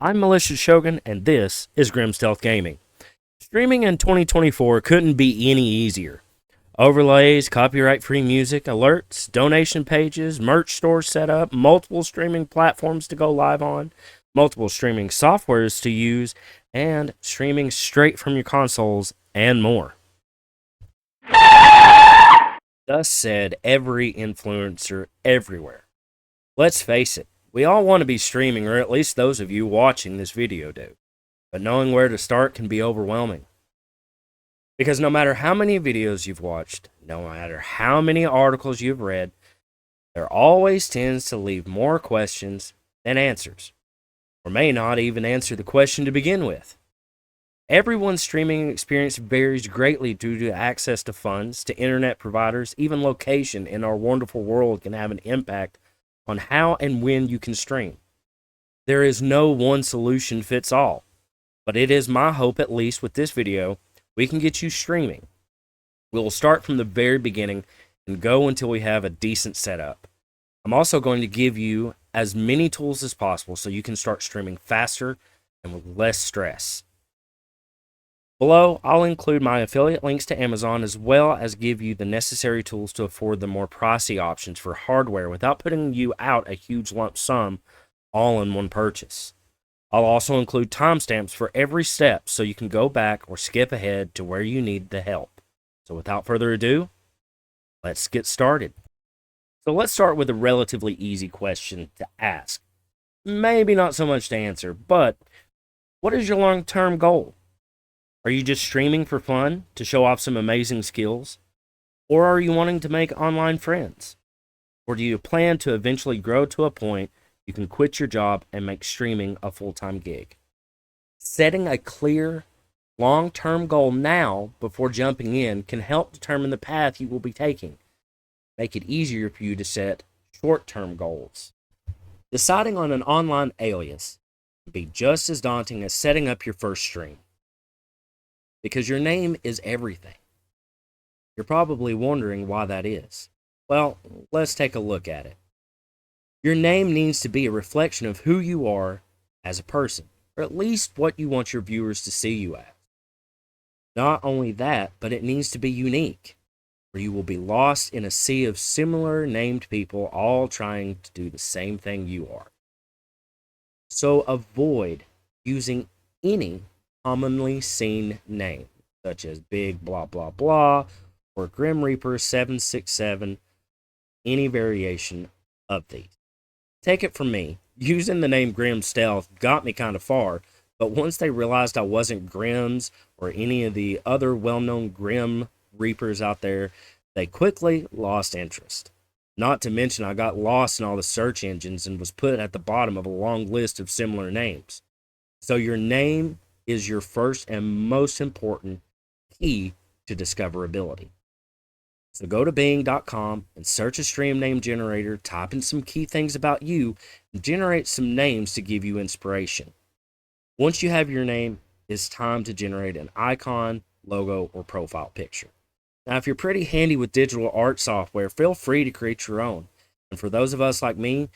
I'm Malicious Shogun, and this is Grim Stealth Gaming. Streaming in 2024 couldn't be any easier. Overlays, copyright-free music, alerts, donation pages, merch stores set up, multiple streaming platforms to go live on, multiple streaming softwares to use, and streaming straight from your consoles, and more. Thus said every influencer everywhere. Let's face it, we all want to be streaming, or at least those of you watching this video do. But knowing where to start can be overwhelming. Because no matter how many videos you've watched, no matter how many articles you've read, there always tends to leave more questions than answers, or may not even answer the question to begin with. Everyone's streaming experience varies greatly due to access to funds, to internet providers, even location in our wonderful world can have an impact on how and when you can stream. There is no one solution fits all, but it is my hope, at least with this video, we can get you streaming. We will start from the very beginning and go until we have a decent setup. I'm also going to give you as many tools as possible so you can start streaming faster and with less stress. Below, I'll include my affiliate links to Amazon as well as give you the necessary tools to afford the more pricey options for hardware without putting you out a huge lump sum all in one purchase. I'll also include timestamps for every step so you can go back or skip ahead to where you need the help. So without further ado, let's get started. So let's start with a relatively easy question to ask. Maybe not so much to answer, but what is your long-term goal? Are you just streaming for fun to show off some amazing skills? Or are you wanting to make online friends? Or do you plan to eventually grow to a point you can quit your job and make streaming a full-time gig? Setting a clear, long-term goal now before jumping in can help determine the path you will be taking. Make it easier for you to set short-term goals. Deciding on an online alias can be just as daunting as setting up your first stream, because your name is everything. You're probably wondering why that is. Well, let's take a look at it. Your name needs to be a reflection of who you are as a person, or at least what you want your viewers to see you as. Not only that, but it needs to be unique, or you will be lost in a sea of similar named people all trying to do the same thing you are. So avoid using any commonly seen name, such as Big Blah Blah Blah or Grim Reaper 767, any variation of these. Take it from me, using the name Grim Stealth got me kind of far, but once they realized I wasn't Grimm's or any of the other well-known Grim Reapers out there, they quickly lost interest. Not to mention I got lost in all the search engines and was put at the bottom of a long list of similar names. So your name is your first and most important key to discoverability. So go to Bing.com and search a stream name generator, type in some key things about you, and generate some names to give you inspiration. Once you have your name, it's time to generate an icon, logo, or profile picture. Now, if you're pretty handy with digital art software, feel free to create your own. And for those of us like me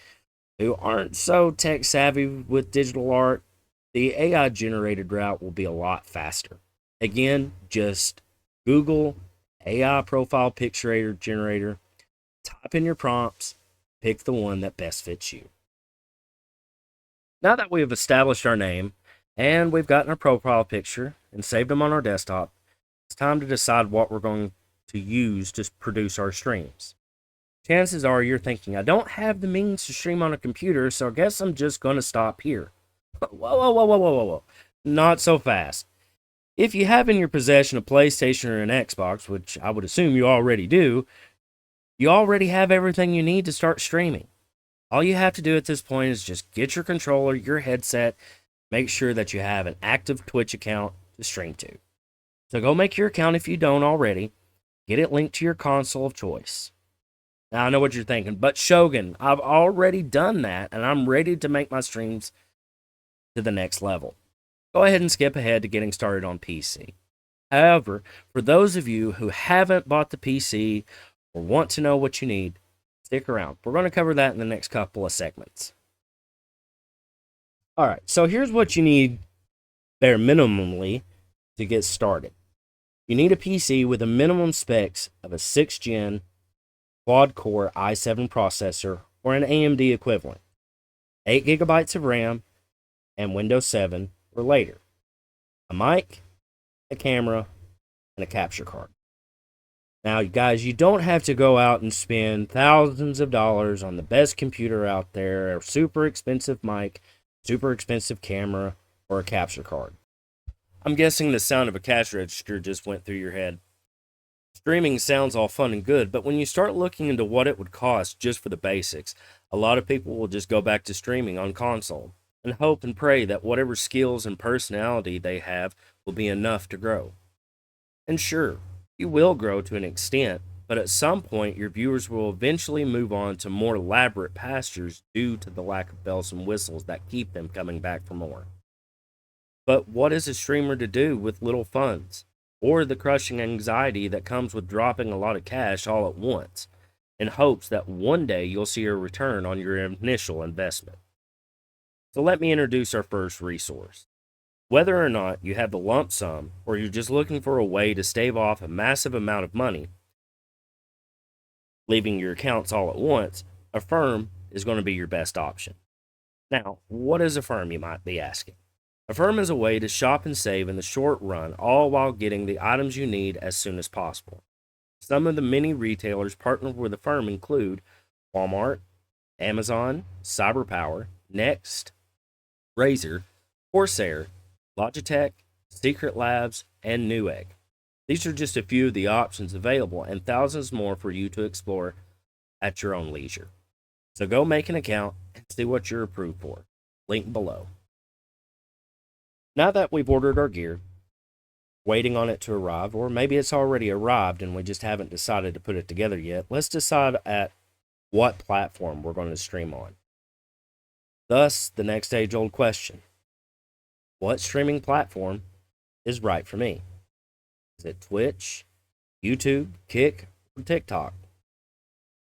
who aren't so tech savvy with digital art, the AI generated route will be a lot faster. Again, just Google AI profile picture generator, type in your prompts, pick the one that best fits you. Now that we have established our name and we've gotten our profile picture and saved them on our desktop, it's time to decide what we're going to use to produce our streams. Chances are you're thinking, I don't have the means to stream on a computer, so I guess I'm just going to stop here. Whoa. Not so fast. If you have in your possession a PlayStation or an Xbox, which I would assume you already do, you already have everything you need to start streaming. All you have to do at this point is just get your controller, your headset, make sure that you have an active Twitch account to stream to. So go make your account if you don't already. Get it linked to your console of choice. Now I know what you're thinking, but Shogun, I've already done that and I'm ready to make my streams to the next level. Go ahead and skip ahead to getting started on PC. However, for those of you who haven't bought the PC or want to know what you need, stick around. We're going to cover that in the next couple of segments. All right, so here's what you need bare minimally to get started. You need a PC with a minimum specs of a 6th gen quad core i7 processor or an AMD equivalent, 8 gigabytes of RAM, and Windows 7 or later, a mic, a camera, and a capture card. Now, guys, you don't have to go out and spend thousands of dollars on the best computer out there, a super expensive mic, super expensive camera, or a capture card. I'm guessing the sound of a cash register just went through your head. Streaming sounds all fun and good, but when you start looking into what it would cost just for the basics, a lot of people will just go back to streaming on console and hope and pray that whatever skills and personality they have will be enough to grow. And sure, you will grow to an extent, but at some point your viewers will eventually move on to more elaborate pastures due to the lack of bells and whistles that keep them coming back for more. But what is a streamer to do with little funds, or the crushing anxiety that comes with dropping a lot of cash all at once, in hopes that one day you'll see a return on your initial investment? So let me introduce our first resource. Whether or not you have the lump sum, or you're just looking for a way to stave off a massive amount of money, leaving your accounts all at once, a firm is going to be your best option. Now, what is a firm, you might be asking? A firm is a way to shop and save in the short run, all while getting the items you need as soon as possible. Some of the many retailers partnered with a firm include Walmart, Amazon, CyberPower, Next, Razer, Corsair, Logitech, Secret Labs, and Newegg. These are just a few of the options available and thousands more for you to explore at your own leisure. So go make an account and see what you're approved for. Link below. Now that we've ordered our gear, waiting on it to arrive, or maybe it's already arrived and we just haven't decided to put it together yet, let's decide at what platform we're going to stream on. Thus, the next age-old question: what streaming platform is right for me? Is it Twitch, YouTube, Kick, or TikTok?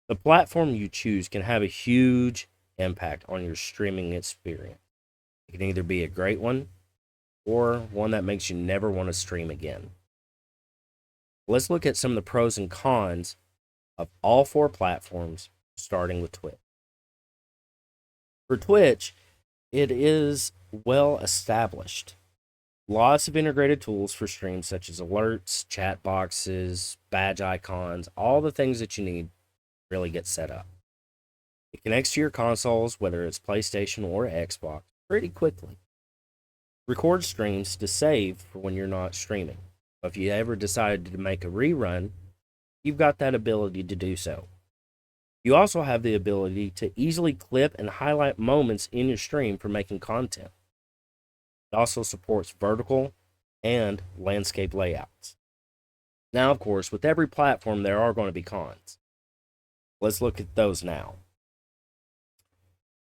The platform you choose can have a huge impact on your streaming experience. It can either be a great one or one that makes you never want to stream again. Let's look at some of the pros and cons of all 4 platforms, starting with Twitch. For Twitch, it is well established. Lots of integrated tools for streams such as alerts, chat boxes, badge icons, all the things that you need really get set up. It connects to your consoles, whether it's PlayStation or Xbox, pretty quickly. Record streams to save for when you're not streaming. If you ever decided to make a rerun, you've got that ability to do so. You also have the ability to easily clip and highlight moments in your stream for making content. It also supports vertical and landscape layouts. Now, of course, with every platform, there are going to be cons. Let's look at those now.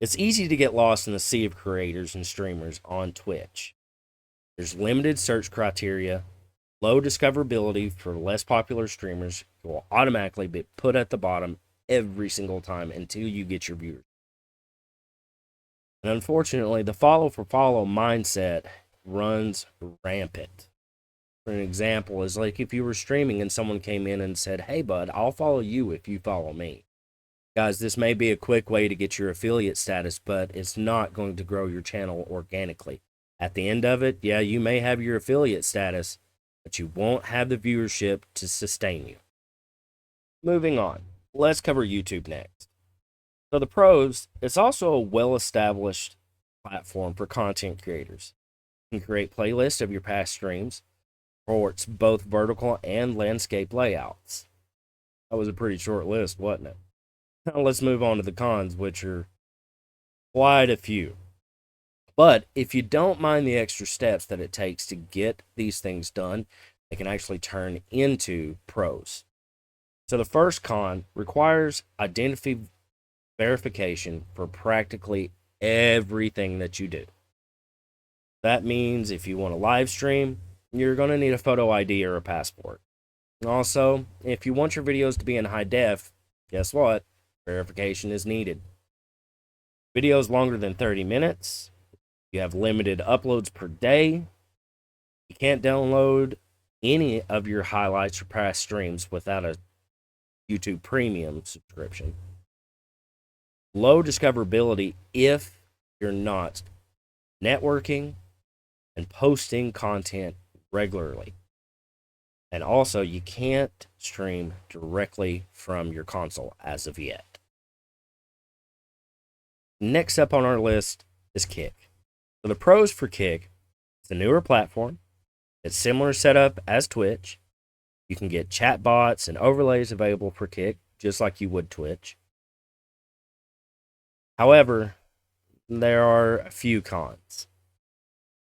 It's easy to get lost in the sea of creators and streamers on Twitch. There's limited search criteria, low discoverability for less popular streamers who will automatically be put at the bottom every single time until you get your viewers. And unfortunately, the follow for follow mindset runs rampant. For an example, is like if you were streaming and someone came in and said, "Hey bud, I'll follow you if you follow me." Guys, this may be a quick way to get your affiliate status, but it's not going to grow your channel organically. At the end of it, yeah, you may have your affiliate status, but you won't have the viewership to sustain you. Moving on, let's cover YouTube next. So the pros, it's also a well-established platform for content creators. You can create playlists of your past streams, supports both vertical and landscape layouts. That was a pretty short list, wasn't it? Now let's move on to the cons, which are quite a few. But if you don't mind the extra steps that it takes to get these things done, they can actually turn into pros. So the first con requires identity verification for practically everything that you do. That means if you want to live stream, you're going to need a photo ID or a passport. Also, if you want your videos to be in high def, guess what? Verification is needed. Videos longer than 30 minutes, You have limited uploads per day. You can't download any of your highlights or past streams without a YouTube Premium subscription. Low discoverability if you're not networking and posting content regularly. And also, you can't stream directly from your console as of yet. Next up on our list is Kick. So the pros for Kick, it's a newer platform. It's similar setup as Twitch. You can get chat bots and overlays available for Kick, just like you would Twitch. However, there are a few cons.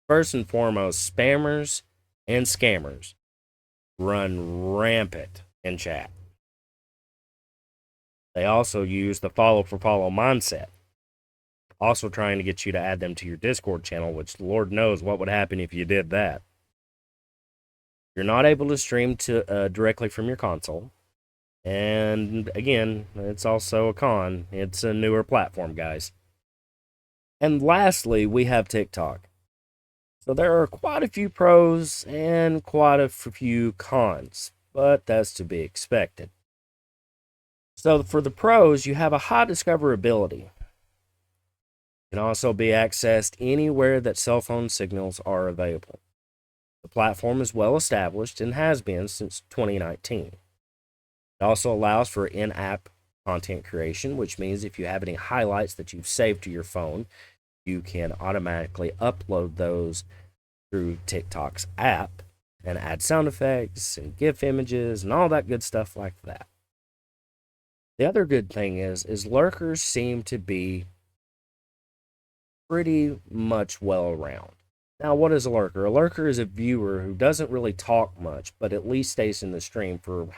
First and foremost, spammers and scammers run rampant in chat. They also use the follow for follow mindset, also trying to get you to add them to your Discord channel, which Lord knows what would happen if you did that. You're not able to stream directly from your console. And again, it's also a con. It's a newer platform, guys. And lastly, we have TikTok. So there are quite a few pros and quite a few cons, but that's to be expected. So for the pros, you have a high discoverability. It can also be accessed anywhere that cell phone signals are available. The platform is well established and has been since 2019. It also allows for in-app content creation, which means if you have any highlights that you've saved to your phone, you can automatically upload those through TikTok's app and add sound effects and GIF images and all that good stuff like that. The other good thing is lurkers seem to be pretty much well around. Now, what is a lurker? A lurker is a viewer who doesn't really talk much, but at least stays in the stream for an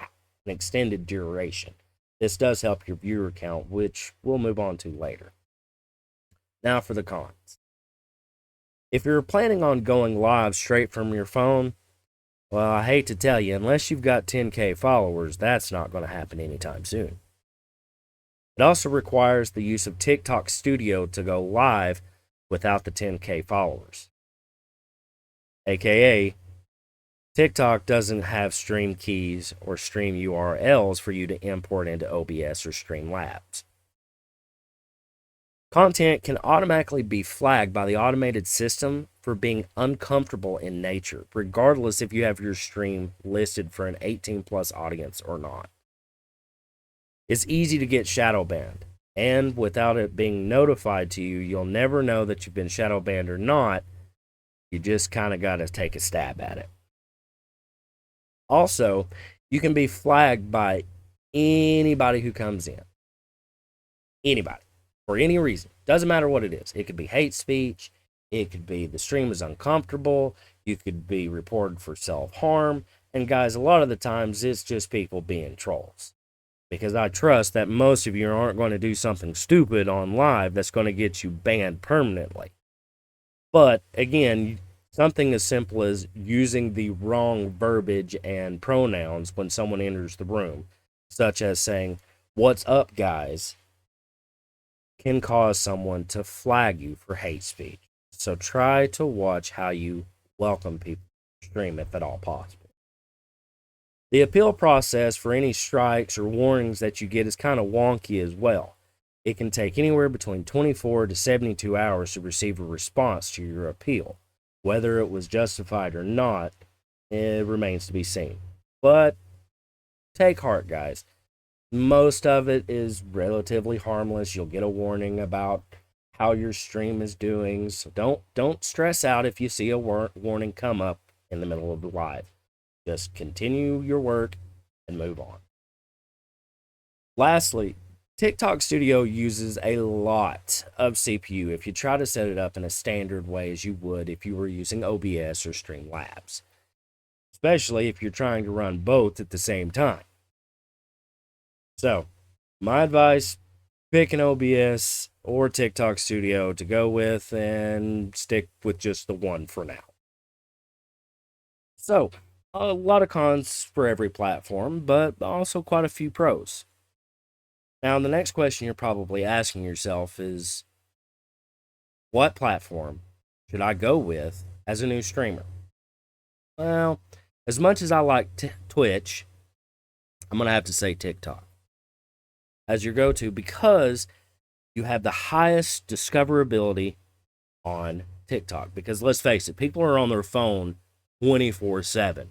extended duration. This does help your viewer count, which we'll move on to later. Now for the cons. If you're planning on going live straight from your phone, well, I hate to tell you, unless you've got 10K followers, that's not going to happen anytime soon. It also requires the use of TikTok Studio to go live without the 10K followers. AKA, TikTok doesn't have stream keys or stream URLs for you to import into OBS or Streamlabs. Content can automatically be flagged by the automated system for being uncomfortable in nature, regardless if you have your stream listed for an 18+ audience or not. It's easy to get shadow banned, and without it being notified to you, you'll never know that you've been shadow banned or not. You just kind of got to take a stab at it. Also, you can be flagged by anybody who comes in. Anybody. For any reason. Doesn't matter what it is. It could be hate speech. It could be the stream is uncomfortable. You could be reported for self-harm. And guys, a lot of the times it's just people being trolls. Because I trust that most of you aren't going to do something stupid on live that's going to get you banned permanently. But again, something as simple as using the wrong verbiage and pronouns when someone enters the room, such as saying, "What's up, guys?" can cause someone to flag you for hate speech. So try to watch how you welcome people to stream if at all possible. The appeal process for any strikes or warnings that you get is kind of wonky as well. It can take anywhere between 24 to 72 hours to receive a response to your appeal. Whether it was justified or not, it remains to be seen. But take heart, guys. Most of it is relatively harmless. You'll get a warning about how your stream is doing. So don't stress out if you see a warning come up in the middle of the live. Just continue your work and move on. Lastly, TikTok Studio uses a lot of CPU if you try to set it up in a standard way as you would if you were using OBS or Streamlabs, especially if you're trying to run both at the same time. So, my advice, pick an OBS or TikTok Studio to go with and stick with just the one for now. So, a lot of cons for every platform, but also quite a few pros. Now, the next question you're probably asking yourself is, what platform should I go with as a new streamer? Well, as much as I like Twitch, I'm going to have to say TikTok as your go to because you have the highest discoverability on TikTok. Because let's face it, people are on their phone 24/7.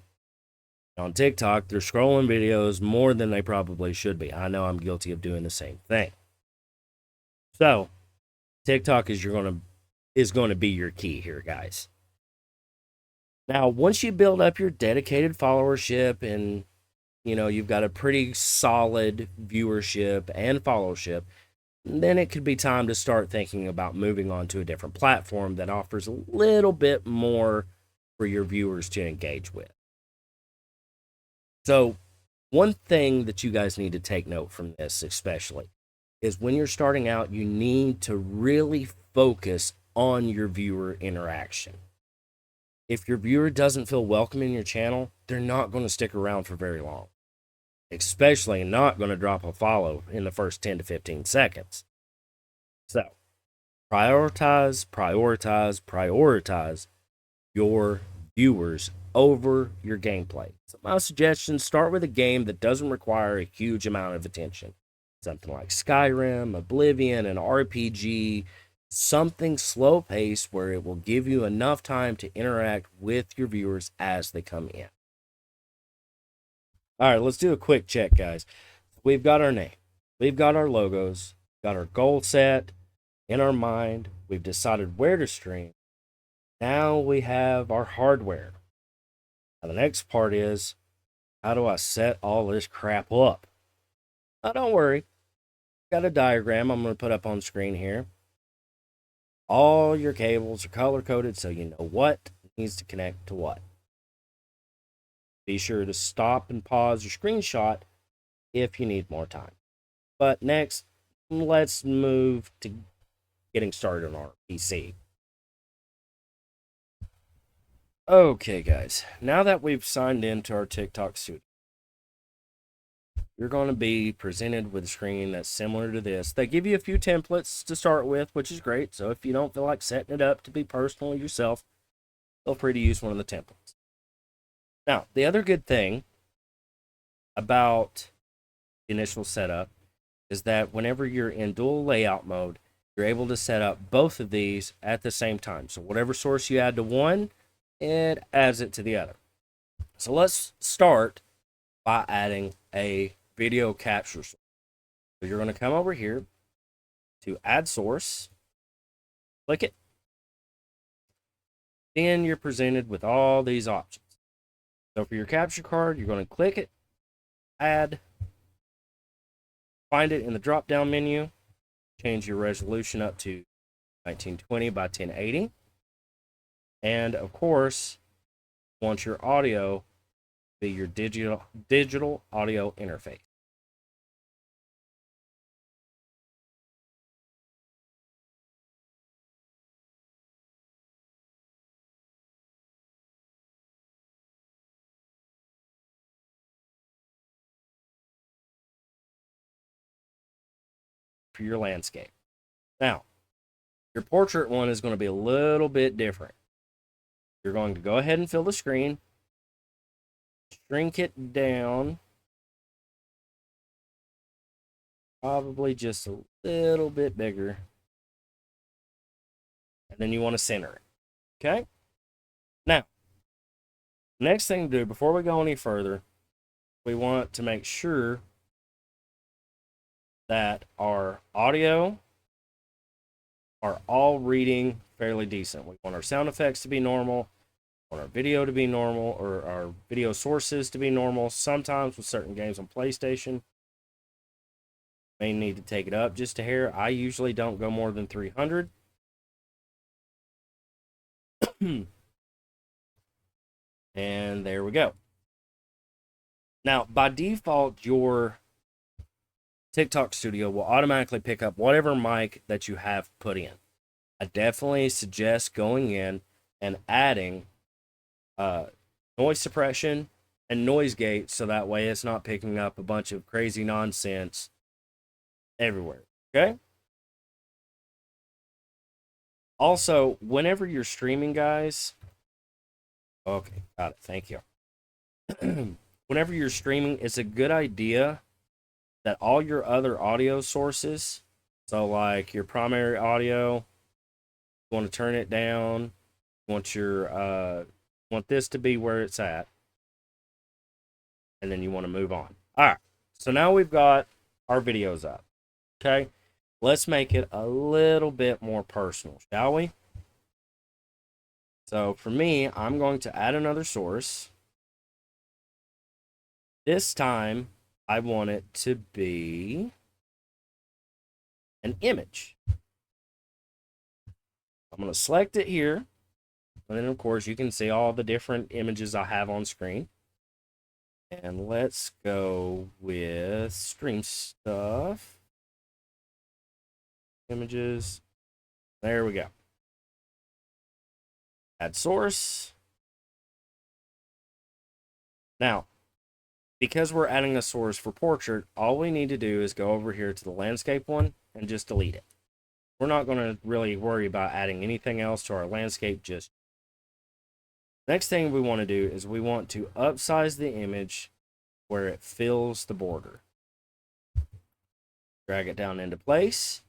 On TikTok, they're scrolling videos more than they probably should be. I know I'm guilty of doing the same thing. So, TikTok is going to be your key here, guys. Now, once you build up your dedicated followership and you've got a pretty solid viewership and followership, then it could be time to start thinking about moving on to a different platform that offers a little bit more for your viewers to engage with. So, one thing that you guys need to take note from this, especially, is when you're starting out, you need to really focus on your viewer interaction. If your viewer doesn't feel welcome in your channel, they're not going to stick around for very long, especially not going to drop a follow in the first 10 to 15 seconds. So, prioritize your viewers over your gameplay. So my suggestion, start with a game that doesn't require a huge amount of attention. Something like Skyrim, Oblivion, an RPG, something slow paced where it will give you enough time to interact with your viewers as they come in. All right, let's do a quick check, guys. We've got our name, we've got our logos, got our goal set in our mind, we've decided where to stream. Now we have our hardware. Now the next part is, how do I set all this crap up? Now don't worry, got a diagram I'm going to put up on screen here. All your cables are color coded so you know what needs to connect to what. Be sure to stop and pause your screenshot if you need more time. But next, let's move to getting started on our PC. Okay, guys, now that we've signed into our TikTok studio, you're going to be presented with a screen that's similar to this. They give you a few templates to start with, which is great. So if you don't feel like setting it up to be personal yourself, feel free to use one of the templates. Now, the other good thing about the initial setup is that whenever you're in dual layout mode, you're able to set up both of these at the same time. So whatever source you add to one, it adds it to the other. So let's start by adding a video capture source. So you're going to come over here to add source, click it. Then you're presented with all these options. So for your capture card, you're going to click it, add, find it in the drop down menu, change your resolution up to 1920 by 1080. And of course, want your audio be your digital audio interface. For your landscape. Now, your portrait one is going to be a little bit different. You're going to go ahead and fill the screen, shrink it down, probably just a little bit bigger, and then you want to center it. Okay? Now, next thing to do before we go any further, we want to make sure that our audio are all reading fairly decent. We want our sound effects to be normal, we want our video to be normal, or our video sources to be normal. Sometimes with certain games on PlayStation, may need to take it up just a hair. I usually don't go more than 300. And there we go. Now, by default, your TikTok Studio will automatically pick up whatever mic that you have put in. I definitely suggest going in and adding noise suppression and noise gate so that way it's not picking up a bunch of crazy nonsense everywhere. Okay? Also, whenever you're streaming, guys, okay, got it. Thank you. Whenever you're streaming, it's a good idea that all your other audio sources, so like your primary audio, you want to turn it down, you want your want this to be where it's at, and then you want to move on. All right. So now we've got our videos up. Okay. Let's make it a little bit more personal, shall we? So for me, I'm going to add another source. This time, I want it to be an image. I'm going to select it here. And then, of course, you can see all the different images I have on screen. And let's go with stream stuff. Images. There we go. Add source. Now, because we're adding a source for portrait, all we need to do is go over here to the landscape one and just delete it. We're not going to really worry about adding anything else to our landscape just. Next thing we want to do is we want to upsize the image where it fills the border. Drag it down into place.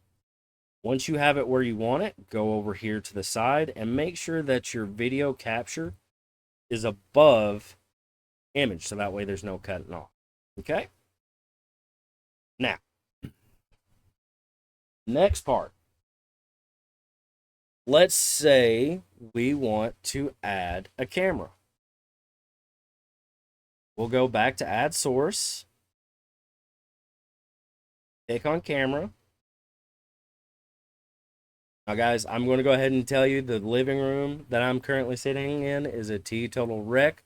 Once you have it where you want it, go over here to the side and make sure that your video capture is above image, so that way there's no cutting off. Okay? Now, next part. Let's say we want to add a camera. We'll go back to add source. Click on camera. Now, guys, I'm going to go ahead and tell you the living room that I'm currently sitting in is a teetotal wreck.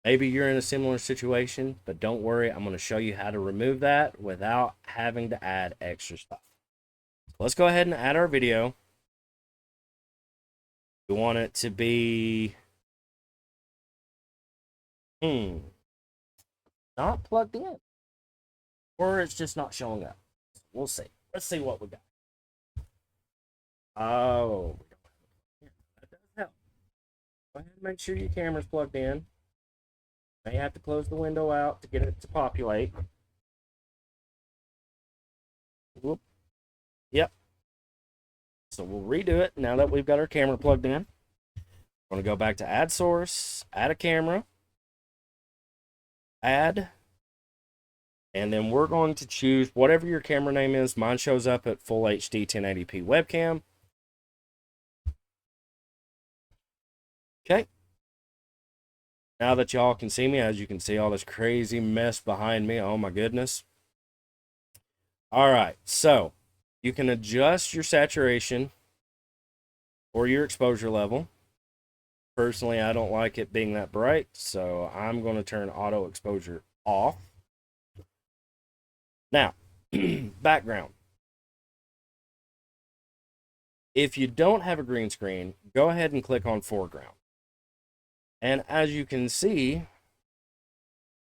Maybe you're in a similar situation, but don't worry. I'm going to show you how to remove that without having to add extra stuff. Let's go ahead and add our video. We want it to be not plugged in, or it's just not showing up. We'll see. Let's see what we got. Oh, that does help. Go ahead and make sure your camera's plugged in. May have to close the window out to get it to populate. Whoop. Yep. So we'll redo it now that we've got our camera plugged in. We're going to go back to add source, add a camera, add, and then we're going to choose whatever your camera name is. Mine shows up at full HD 1080p webcam. Okay. Now that y'all can see me, as you can see all this crazy mess behind me. Oh my goodness. All right. So you can adjust your saturation or your exposure level. Personally, I don't like it being that bright, so I'm going to turn auto exposure off. Now, background. If you don't have a green screen, go ahead and click on foreground. And as you can see,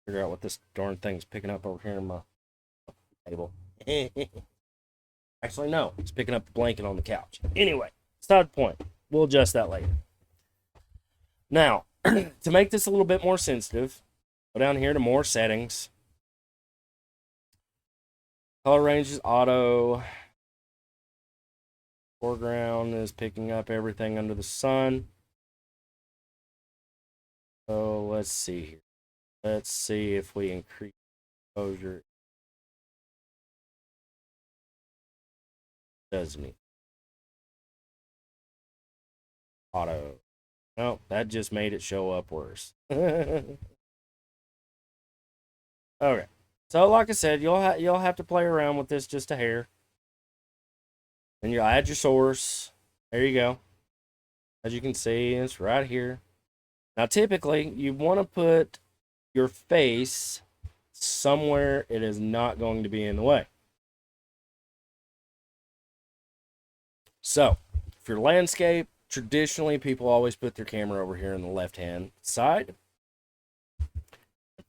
figure out what this darn thing's picking up over here in my table. Actually, no, it's picking up the blanket on the couch. Anyway, side point. We'll adjust that later. Now, to make this a little bit more sensitive, go down here to more settings. Color range is auto. Foreground is picking up everything under the sun. So let's see here. Let's see if we increase exposure. Doesn't it? Auto. No, that just made it show up worse. Okay. So like I said, you'll have to play around with this just a hair. Then you'll add your source. There you go. As you can see, it's right here. Now, typically, you want to put your face somewhere it is not going to be in the way. So, for landscape, traditionally, people always put their camera over here on the left-hand side.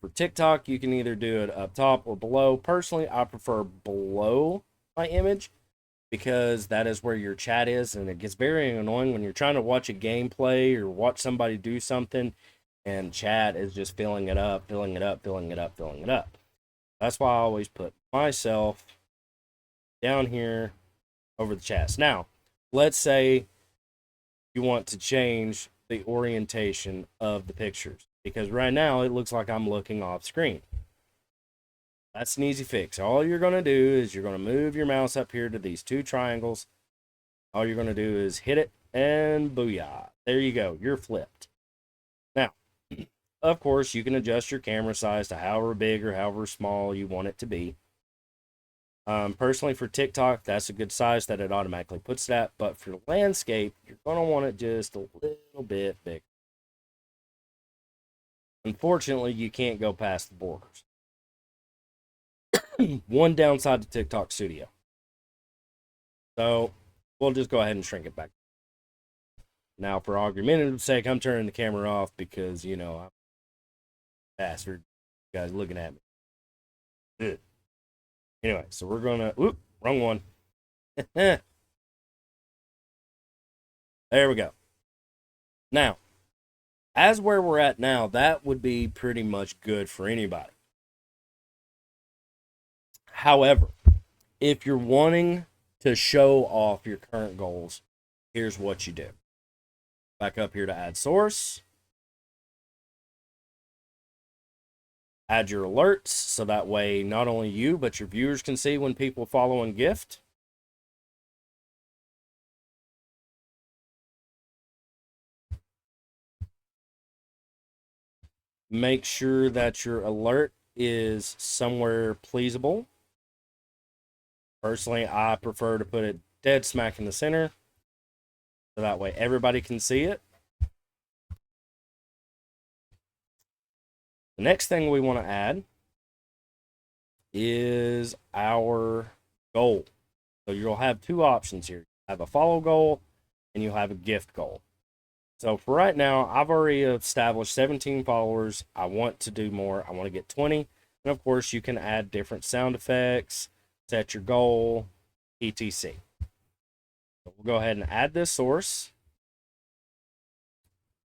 For TikTok, you can either do it up top or below. Personally, I prefer below my image because that is where your chat is, and it gets very annoying when you're trying to watch a gameplay or watch somebody do something and chat is just filling it up, filling it up, filling it up, filling it up. That's why I always put myself down here over the chats. Now, let's say you want to change the orientation of the pictures, because right now it looks like I'm looking off screen. That's an easy fix. All you're going to do is you're going to move your mouse up here to these two triangles. All you're going to do is hit it, and booyah. There you go. You're flipped. Now, of course, you can adjust your camera size to however big or however small you want it to be. Personally, for TikTok, that's a good size that it automatically puts that. But for landscape, you're going to want it just a little bit bigger. Unfortunately, you can't go past the borders. One downside to TikTok Studio. So we'll just go ahead and shrink it back. Now, for argumentative sake, I'm turning the camera off because, you know, I'm a bastard. You guys looking at me. Good. Anyway, so we're going to... Whoop, wrong one. There we go. Now, as where we're at now, that would be pretty much good for anybody. However, if you're wanting to show off your current goals, here's what you do. Back up here to add source. Add your alerts, so that way not only you, but your viewers can see when people follow and gift. Make sure that your alert is somewhere pleasable. Personally, I prefer to put it dead smack in the center, so that way everybody can see it. The next thing we want to add is our goal. So you'll have two options here. You have a follow goal and you'll have a gift goal. So for right now, I've already established 17 followers. I want to do more. I want to get 20. And of course, you can add different sound effects, set your goal, etc. So we'll go ahead and add this source.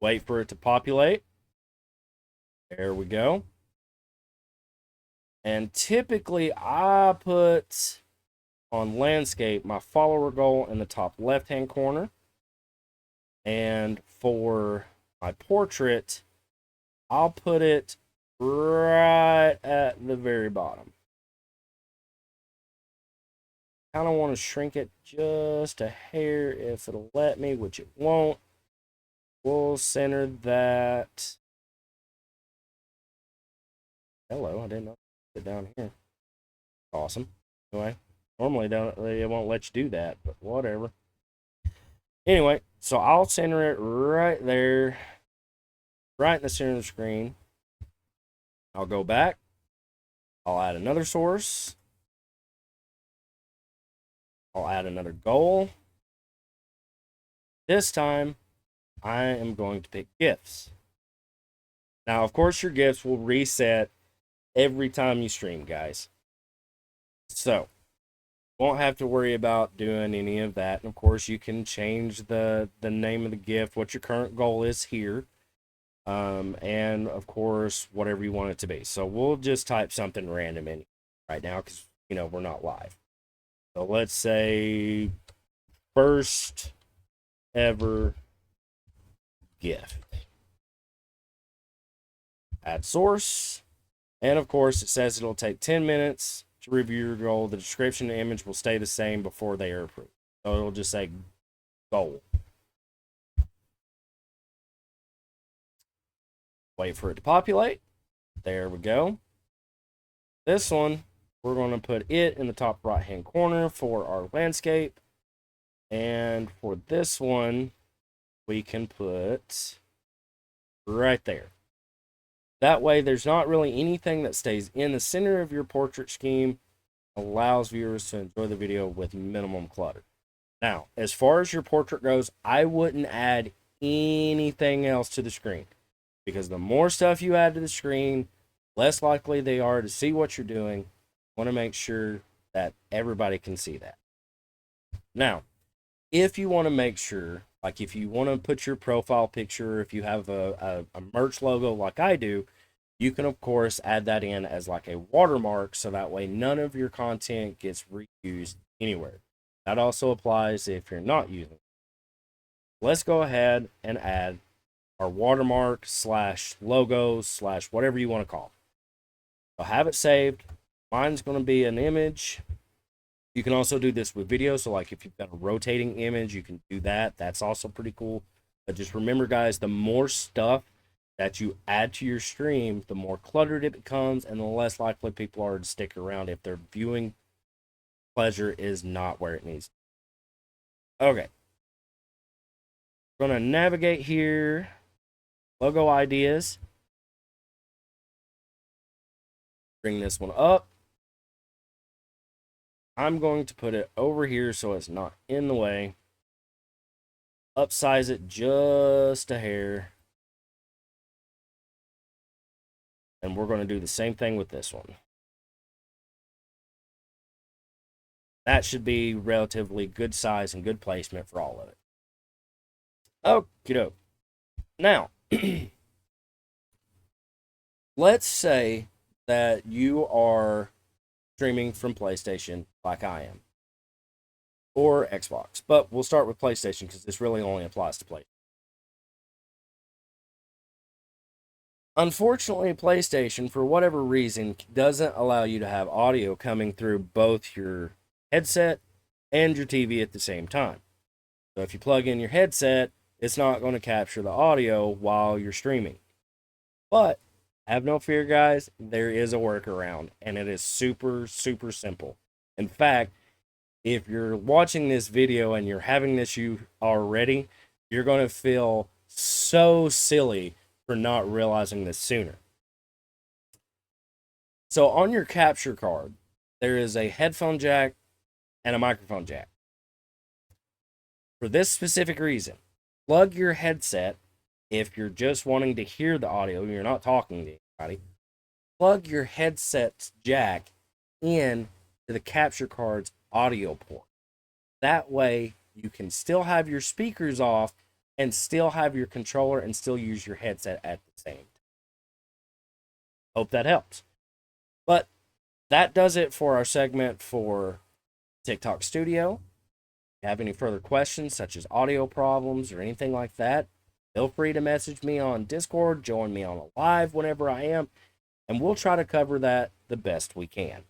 Wait for it to populate. There we go. And typically, I put on landscape my follower goal in the top left-hand corner. And for my portrait, I'll put it right at the very bottom. Kind of want to shrink it just a hair if it'll let me, which it won't. We'll center that. Hello, I didn't know it down here. Awesome. Anyway, normally it won't let you do that, but whatever. Anyway, so I'll center it right there, right in the center of the screen. I'll go back. I'll add another source. I'll add another goal. This time, I am going to pick gifts. Now, of course, your gifts will reset every time you stream, guys. So, won't have to worry about doing any of that. And of course, you can change the name of the gift, what your current goal is here. And of course, whatever you want it to be. So we'll just type something random in right now because, you know, we're not live. So let's say first ever gift. Add source. And of course, it says it'll take 10 minutes to review your goal. The description and image will stay the same before they are approved. So it'll just say goal. Wait for it to populate. There we go. This one, we're going to put it in the top right hand corner for our landscape. And for this one, we can put right there. That way, there's not really anything that stays in the center of your portrait scheme. Allows viewers to enjoy the video with minimum clutter. Now, as far as your portrait goes, I wouldn't add anything else to the screen. Because the more stuff you add to the screen, less likely they are to see what you're doing. Want to make sure that everybody can see that. Now, if you want to make sure, like if you want to put your profile picture, if you have a merch logo like I do, you can of course add that in as like a watermark so that way none of your content gets reused anywhere. That also applies if you're not using it. Let's go ahead and add our watermark slash logos slash whatever you want to call it. So have it saved. Mine's going to be an image. You can also do this with video. So like if you've got a rotating image, you can do that. That's also pretty cool. But just remember, guys, the more stuff that you add to your stream, the more cluttered it becomes and the less likely people are to stick around if their viewing pleasure is not where it needs. Okay. We're going to navigate here. Logo ideas. Bring this one up. I'm going to put it over here so it's not in the way. Upsize it just a hair. And we're going to do the same thing with this one. That should be relatively good size and good placement for all of it. Okie doke. Now, let's say that you are streaming from PlayStation like I am, or Xbox, but we'll start with PlayStation because this really only applies to PlayStation. Unfortunately, PlayStation, for whatever reason, doesn't allow you to have audio coming through both your headset and your TV at the same time. So if you plug in your headset, it's not going to capture the audio while you're streaming. But have no fear, guys, there is a workaround, and it is super, super simple. In fact, if you're watching this video and you're having this issue already, you're going to feel so silly for not realizing this sooner. So on your capture card, there is a headphone jack and a microphone jack. For this specific reason, plug your headset if you're just wanting to hear the audio, you're not talking to anybody. Plug your headset's jack in to the capture card's audio port. That way, you can still have your speakers off and still have your controller and still use your headset at the same time. Hope that helps. But that does it for our segment for TikTok Studio. If you have any further questions, such as audio problems or anything like that, feel free to message me on Discord, join me on a live whenever I am, and we'll try to cover that the best we can.